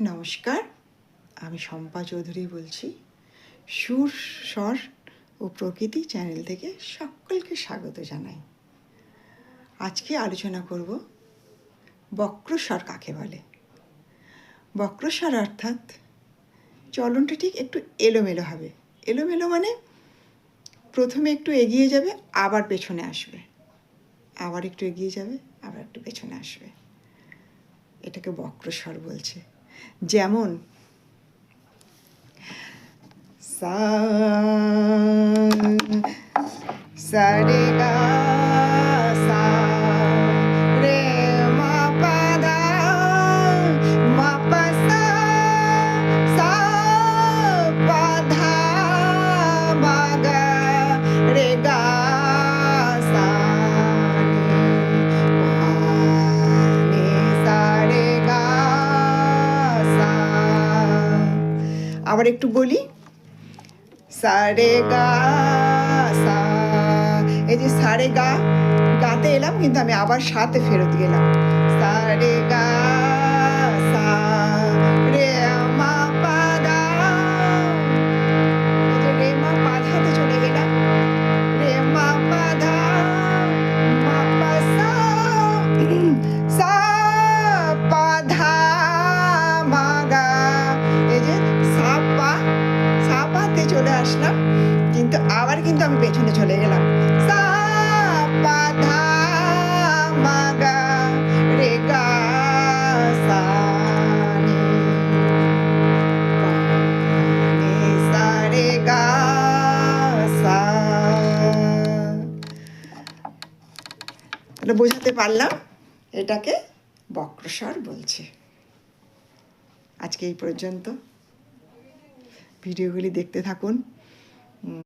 নমস্কার, আমি শম্পা চৌধুরী বলছি। সুর, স্বর ও প্রকৃতি চ্যানেল থেকে সকলকে স্বাগত জানাই। আজকে আলোচনা করব বক্রস্বর কাকে বলে। বক্রস্বর অর্থাৎ চলনটা ঠিক একটু এলোমেলো হবে। এলোমেলো মানে প্রথমে একটু এগিয়ে যাবে, আবার পেছনে আসবে, আবার একটু এগিয়ে যাবে, আবার একটু পেছনে আসবে। এটাকে বক্রস্বর বলছে। যেমন সা রে গা সা রে মা পা ধা মা পা সা সা পা ধা মা গা রে গা সা নি সা রে গা সা। আবার একটু বলি, সা রে গা সা। এই যে সা রে গা, গাতে এলাম কিন্তু আমি আবার সাথে ফেরত গেলাম। সা রে গা সা রে মা পা ধা। এই যে রে মা পা ধাতে চলে গেলাম। রে মা পা ধা মা পা সা সা পা ধা মা গা। এই যে সা পাতে চলে আসলাম, কিন্তু আবার কিন্তু আমি পেছনে চলে গেলাম। সা পা ধা মা গা রে গা সা নি পা নি সা রে গা সা। তাহলে বোঝাতে পারলাম এটাকে বক্রস্বর বলছে। আজকে এই পর্যন্ত। ভিডিওগুলি দেখতে থাকুন।